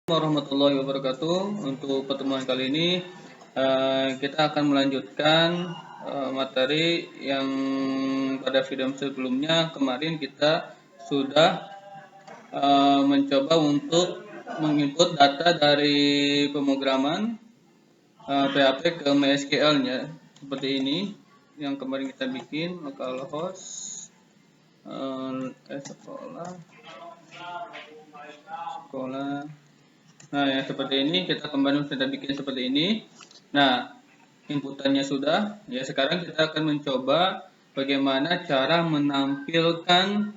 Warahmatullahi wabarakatuh. Untuk pertemuan kali ini kita akan melanjutkan materi yang pada video sebelumnya. Kemarin kita sudah mencoba untuk menginput data dari pemrograman PHP ke MySQL-nya seperti ini yang kemarin kita bikin localhost sekolah. Nah, yang seperti ini kita kembali sudah bikin seperti ini. Nah, inputannya sudah. Ya, sekarang kita akan mencoba bagaimana cara menampilkan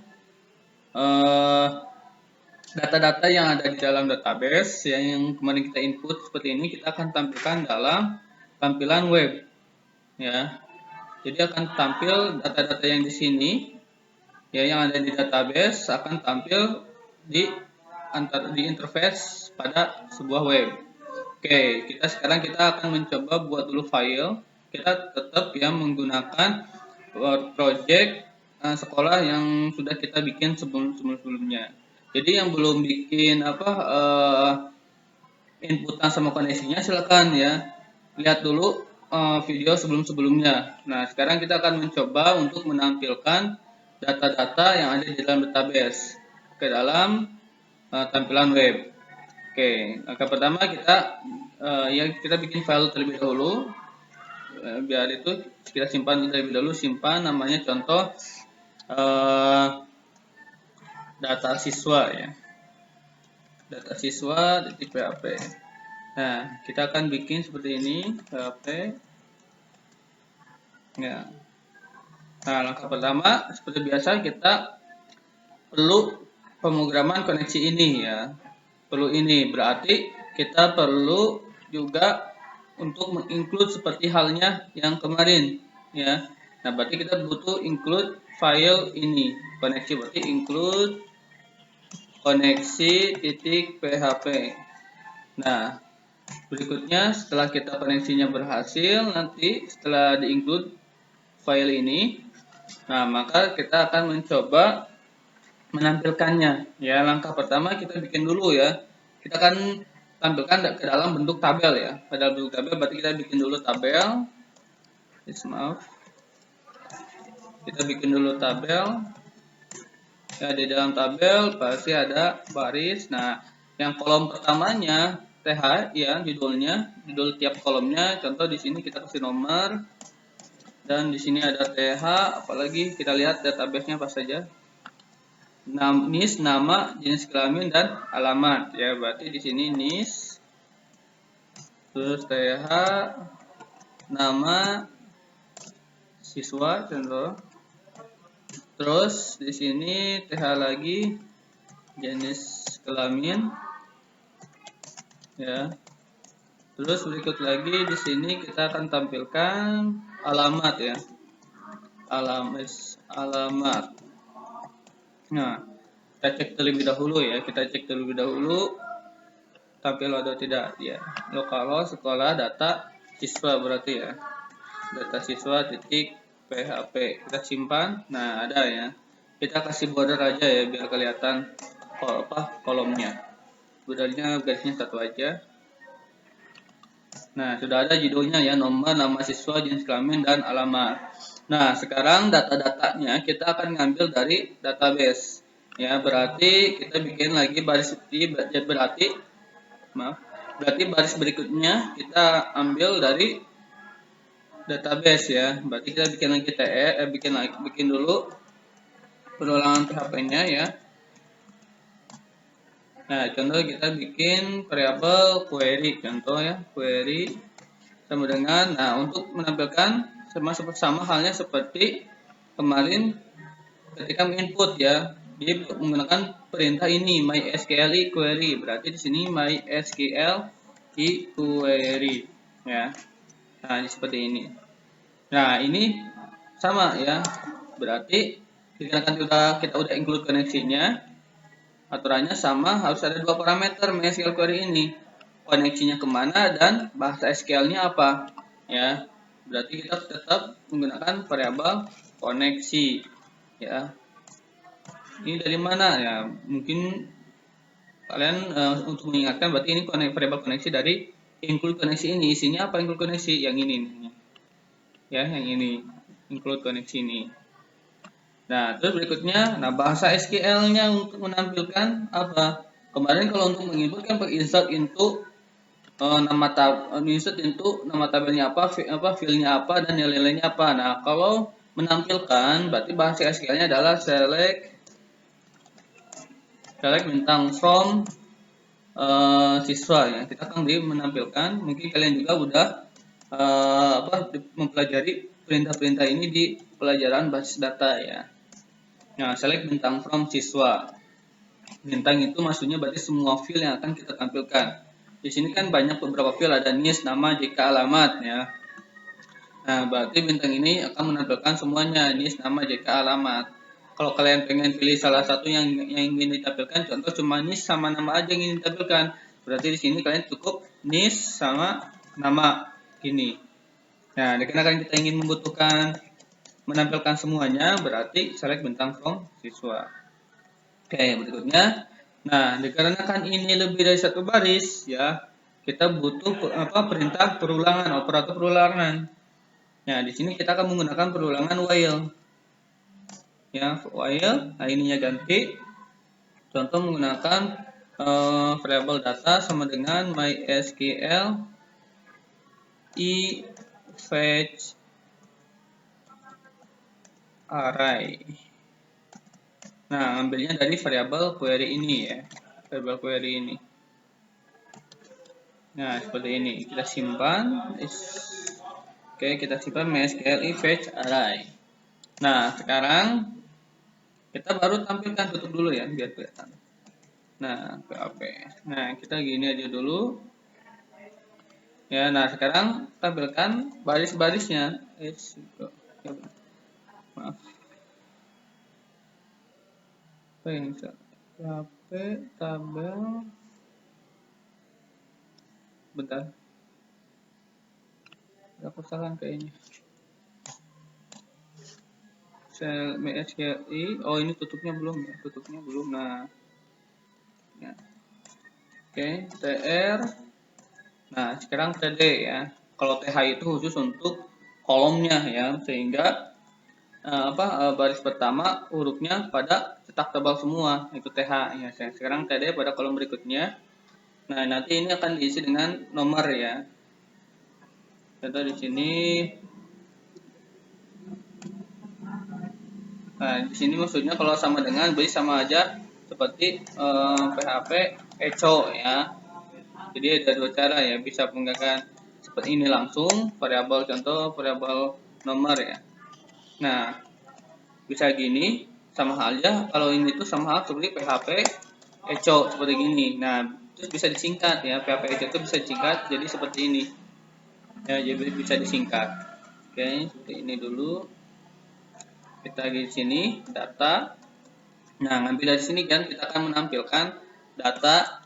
data-data yang ada di dalam database yang kemarin kita input seperti ini. Kita akan tampilkan dalam tampilan web. Ya, jadi akan tampil data-data yang di sini, ya, yang ada di database akan tampil di interface pada sebuah web. Oke, sekarang kita akan mencoba buat dulu file. Kita tetap ya menggunakan project sekolah yang sudah kita bikin sebelumnya. Jadi yang belum bikin inputan sama koneksinya, silakan ya lihat dulu video sebelumnya. Nah, sekarang kita akan mencoba untuk menampilkan data-data yang ada di dalam database ke dalam tampilan web. Oke, langkah pertama kita bikin file terlebih dahulu. Biar itu kita simpan terlebih dahulu. Simpan namanya contoh data siswa ya. Data siswa titik PHP. Nah, kita akan bikin seperti ini PHP. Ya. Nah, langkah pertama seperti biasa kita perlu pemrograman koneksi ini ya. Perlu ini berarti kita perlu juga untuk menginclude seperti halnya yang kemarin ya. Nah, berarti kita butuh include file ini. Koneksi berarti include koneksi titik PHP. Nah, berikutnya setelah kita koneksinya berhasil, nanti setelah di-include file ini, nah maka kita akan mencoba menampilkannya. Ya, langkah pertama kita bikin dulu ya. Kita akan tampilkan ke dalam bentuk tabel ya. Pada bentuk tabel berarti kita bikin dulu tabel. Maaf. Kita bikin dulu tabel. Ya, di dalam tabel pasti ada baris. Nah, yang kolom pertamanya TH ya, judul tiap kolomnya. Contoh di sini kita kasih nomor. Dan di sini ada TH, apalagi kita lihat database-nya apa saja. NIS, nama, jenis kelamin, dan alamat ya. Berarti di sini NIS, terus TH, nama siswa contoh, terus di sini TH lagi, jenis kelamin ya. Terus berikut lagi di sini kita akan tampilkan alamat ya, alamat. Nah, kita cek terlebih dahulu ya. Kita cek terlebih dahulu tampil atau tidak ya. Localhost sekolah data siswa berarti ya. Data siswa titik PHP. Kita simpan. Nah, ada ya. Kita kasih border aja ya biar kelihatan kolomnya. Bordernya garisnya satu aja. Nah, sudah ada judulnya ya, nomor, nama siswa, jenis kelamin, dan alamat. Nah, sekarang data-datanya kita akan ngambil dari database. Ya, berarti kita bikin lagi berarti baris berikutnya kita ambil dari database ya. Berarti kita bikin lagi bikin dulu perulangan PHP-nya ya. Nah, contoh kita bikin variabel query, contoh ya, query sama dengan, nah untuk menampilkan sama halnya seperti kemarin ketika menginput ya, dia menggunakan perintah ini mysql query, berarti di sini mysql query ya. Nah, ini seperti ini. Nah, ini sama ya, berarti kita udah include koneksinya. Aturannya sama, harus ada dua parameter MySQL query ini. Koneksinya kemana dan bahasa SQL-nya apa. Ya, berarti kita tetap menggunakan variabel koneksi. Ya, ini dari mana ya? Mungkin kalian untuk mengingatkan berarti ini variabel koneksi dari include koneksi ini. Isinya apa include koneksi? Yang ini nih. Ya, yang ini include koneksi ini. Nah, terus berikutnya, bahasa SQL-nya untuk menampilkan apa? Kemarin kalau untuk menginput kan insert into insert into nama tabelnya apa, filenya apa, dan nilai-nilainya apa. Nah, kalau menampilkan berarti bahasa SQL-nya adalah select bintang from siswa ya. Kita akan menampilkan. Mungkin kalian juga udah mempelajari perintah-perintah ini di pelajaran basis data ya. Nah, select bintang from siswa. Bintang itu maksudnya berarti semua field yang akan kita tampilkan. Di sini kan banyak beberapa field, ada NIS, nama, JK, alamat ya. Nah, berarti bintang ini akan menampilkan semuanya, NIS, nama, JK, alamat. Kalau kalian pengen pilih salah satu yang ingin ditampilkan, contoh cuma NIS sama nama aja yang ingin ditampilkan. Berarti di sini kalian cukup NIS sama nama ini. Nah, dikarenakan kita ingin membutuhkan menampilkan semuanya, berarti select bintang from siswa. Oke, berikutnya. Nah, dikarenakan ini lebih dari satu baris, ya, kita butuh perintah perulangan, operator perulangan. Nah, di sini kita akan menggunakan perulangan while. Ya, while. Nah, ininya ganti. Contoh menggunakan variabel data sama dengan mysql fetch array. Nah, ambilnya dari variabel query ini ya. Variabel query ini. Nah, seperti ini. Kita simpan. Oke, kita simpan mysql fetch array. Nah, sekarang kita baru tampilkan, tutup dulu ya biar kelihatan. Nah, PHP. Nah, kita gini aja dulu. Ya, nah sekarang tampilkan baris-barisnya. Maaf. PHP tabel. Bentar. Aku salah kayaknya. Sel MSGI. Oh, ini tutupnya belum ya? Tutupnya belum. Nah. Ya. Oke, TR. Nah, sekarang TD ya. Kalau TH itu khusus untuk kolomnya ya, sehingga baris pertama hurufnya pada cetak tebal semua, itu TH ya. Sekarang TD pada kolom berikutnya. Nah, nanti ini akan diisi dengan nomor ya. Contoh di sini. Nah, di sini maksudnya kalau sama dengan beri sama aja seperti PHP echo ya. Jadi ada dua cara ya, bisa menggunakan seperti ini langsung, variabel contoh, variabel nomor ya. Nah, bisa gini, sama halnya kalau ini tuh sama hal seperti PHP echo seperti gini. Nah, terus bisa disingkat ya, PHP echo itu bisa disingkat jadi seperti ini. Ya, jadi bisa disingkat. Oke, seperti ini dulu. Kita di sini data. Nah, ngambil dari sini kan kita akan menampilkan data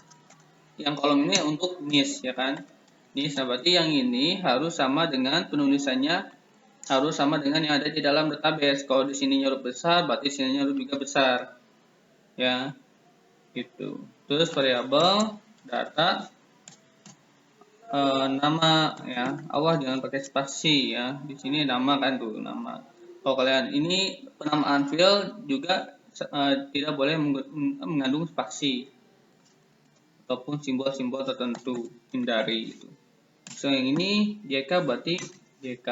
yang kolom ini untuk NIS ya kan. NIS, nah berarti yang ini harus sama dengan penulisannya, harus sama dengan yang ada di dalam database. Kalau di sini huruf besar, berarti sini huruf juga besar. Ya. Gitu. Terus variabel data nama ya. Awas jangan pakai spasi ya. Di sini nama kan tuh, nama. Kalau kalian ini penamaan field juga tidak boleh mengandung spasi ataupun simbol-simbol tertentu, hindari itu. So yang ini JK berarti JK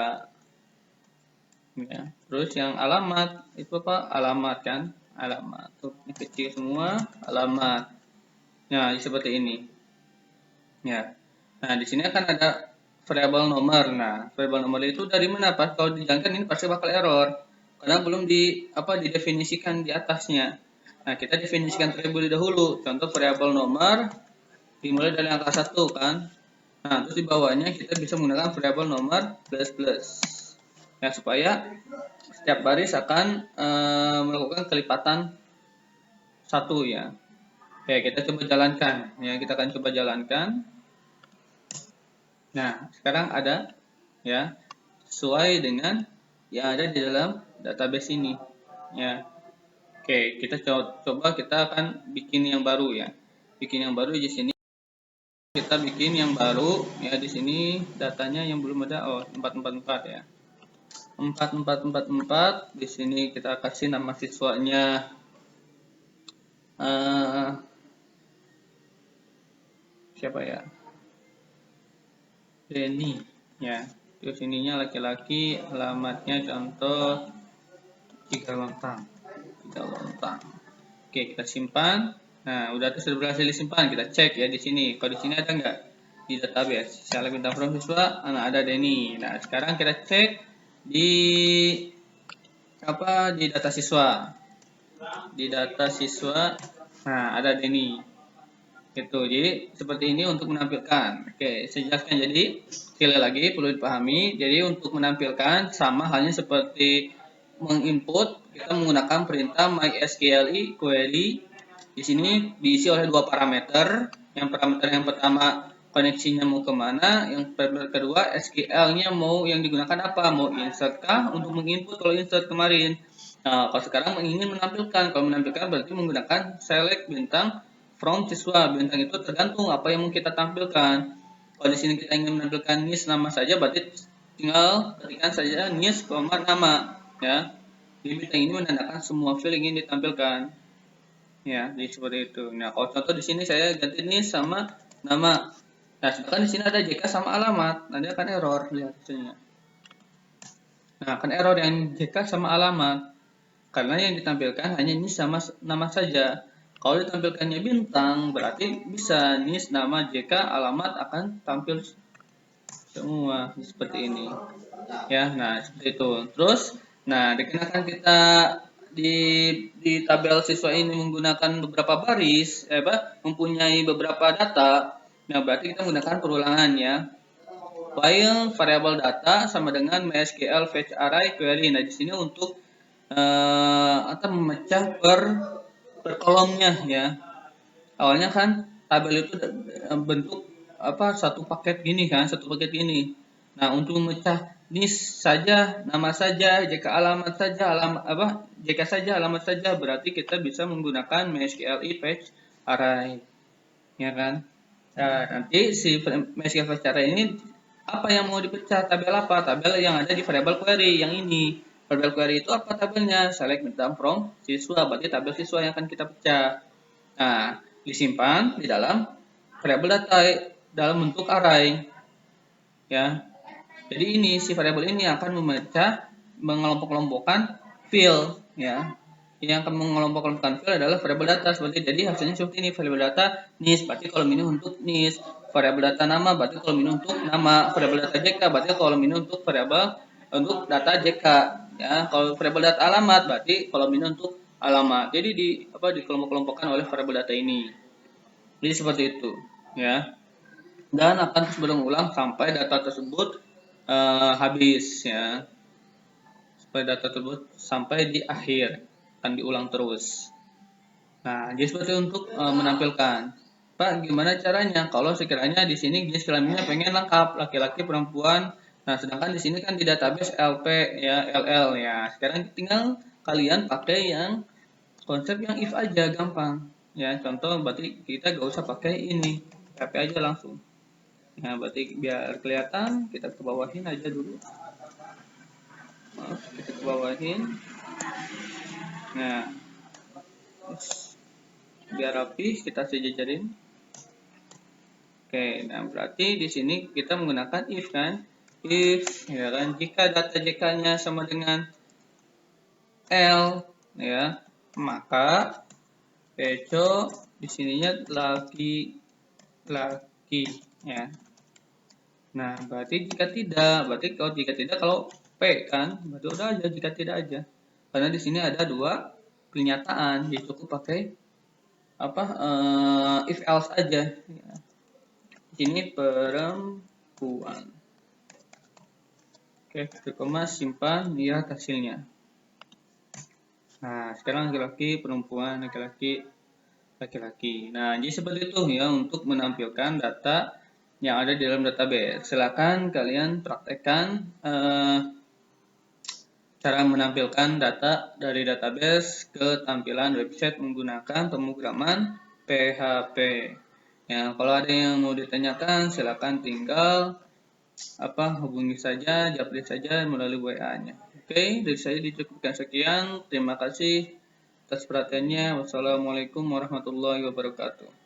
ya. Terus yang alamat itu apa? Alamat kan? Alamat. Hurufnya kecil semua, alamat. Nah, seperti ini. Ya. Nah, di sini akan ada variabel nomor. Nah, variabel nomor itu dari mana Pak? Kalau dijalankan ini pasti bakal error karena belum didefinisikan di atasnya. Nah, kita definisikan terlebih dahulu. Contoh variabel nomor dimulai dari angka 1 kan. Nah, terus di bawahnya kita bisa menggunakan variabel nomor plus. Ya, supaya setiap baris akan melakukan kelipatan 1 ya. Oke, kita coba jalankan. Ya, kita akan coba jalankan. Nah, sekarang ada ya sesuai dengan yang ada di dalam database ini ya. Oke, kita coba kita akan bikin yang baru ya. bikin yang baru di sini. Kita bikin yang baru ya, di sini datanya yang belum ada. Oh, 444 ya. 4444. Di sini kita kasih nama siswanya siapa ya? Denny ya. Terus ininya laki-laki, alamatnya contoh Cigalontang. Oke, kita simpan. Nah, udah sudah berhasil disimpan. Kita cek ya di sini. Kalau di sini ada nggak di database? Saya bintang from siswa, ada Denny. Nah, sekarang kita cek di di data siswa. Di data siswa, nah ada Denny. Gitu. Jadi seperti ini untuk menampilkan. Oke, saya jelaskan. Jadi sekali lagi perlu dipahami. Jadi untuk menampilkan sama halnya seperti menginput, kita menggunakan perintah mysqli query. Di sini diisi oleh dua parameter. Yang parameter yang pertama koneksinya mau kemana, yang parameter kedua SQL-nya mau yang digunakan apa, mau insert kah untuk menginput kalau insert kemarin. Nah, kalau sekarang ingin menampilkan, kalau menampilkan berarti menggunakan select bintang from siswa. Bintang itu tergantung apa yang mau kita tampilkan. Kalau di sini kita ingin menampilkan NIS nama saja, berarti tinggal ketikkan saja NIS, nama ya. Di bintang ini menandakan semua field yang ingin ditampilkan. Ya, jadi seperti itu. Nah, kalau contoh di sini saya ganti NIS sama nama. Nah, sedangkan di sini ada JK sama alamat. Nanti akan error, lihat hasilnya. Nah, akan error yang JK sama alamat. Karena yang ditampilkan hanya NIS sama nama saja. Kalau ditampilkannya bintang, berarti bisa NIS, nama, JK, alamat akan tampil semua seperti ini. Ya, nah seperti itu. Terus, nah dikenakan kita di tabel siswa ini menggunakan beberapa baris, mempunyai beberapa data. Nah, berarti kita menggunakan perulangan ya. File variable data sama dengan MySQL fetch array query. Nah, di sini untuk atau memecah per kolomnya ya. Awalnya kan tabel itu bentuk satu paket gini kan, satu paket gini. Nah, untuk memecah NIS saja, nama saja, JK alamat saja, JK saja, alamat saja, berarti kita bisa menggunakan MySQL fetch array. Ya kan? Nah, nanti si MySQL fetch array ini apa yang mau dipecah? Tabel apa? Tabel yang ada di variable query yang ini. Variable query itu apa tabelnya? Select bintang from siswa, berarti tabel siswa yang akan kita pecah. Nah, disimpan di dalam variable data dalam bentuk array. Ya. Jadi ini si variable ini akan memecah, mengelompok-kelompokkan field ya. Yang akan mengelompok-kelompokkan field adalah variable data seperti jadi hasilnya seperti ini, variable data NIS berarti kolom ini untuk NIS, variable data nama berarti kolom ini untuk nama, variable data JK berarti kolom ini untuk variable untuk data JK ya. Kalau variable data alamat berarti kolom ini untuk alamat. Jadi dikelompok-kelompokkan oleh variable data ini. Jadi seperti itu ya. Dan akan terus berulang sampai data tersebut habis ya. Sampai data tersebut sampai di akhir akan diulang terus. Nah, jadi seperti untuk menampilkan. Pak, gimana caranya? Kalau sekiranya di sini jenis kelaminnya pengen lengkap, laki-laki, perempuan. Nah, sedangkan di sini kan di database LP ya, LL ya. Sekarang tinggal kalian pakai yang konsep yang if aja, gampang. Ya, contoh berarti kita gak usah pakai ini, PP aja langsung. Nah, berarti biar kelihatan kita ke bawahin aja dulu. Kita ke bawahin. Nah, biar rapi kita sejajarin. Oke, nah berarti di sini kita menggunakan if kan, if ya kan, jika data JK-nya sama dengan L ya, maka peco di sininya laki ya. Nah, berarti jika tidak, kalau P kan, berarti udah aja jika tidak aja. Karena di sini ada dua pernyataan, jadi cukup pakai if else aja. Ya. Di sini perempuan. Oke, koma simpan, lihat hasilnya. Nah, sekarang laki-laki, perempuan, laki-laki. Nah, jadi seperti itu ya untuk menampilkan data yang ada di dalam database. Silakan kalian praktekkan cara menampilkan data dari database ke tampilan website menggunakan pemrograman PHP. Ya, kalau ada yang mau ditanyakan silakan tinggal hubungi saja, japri saja melalui WA-nya. Oke, dari saya dicukupkan sekian. Terima kasih atas perhatiannya. Wassalamualaikum warahmatullahi wabarakatuh.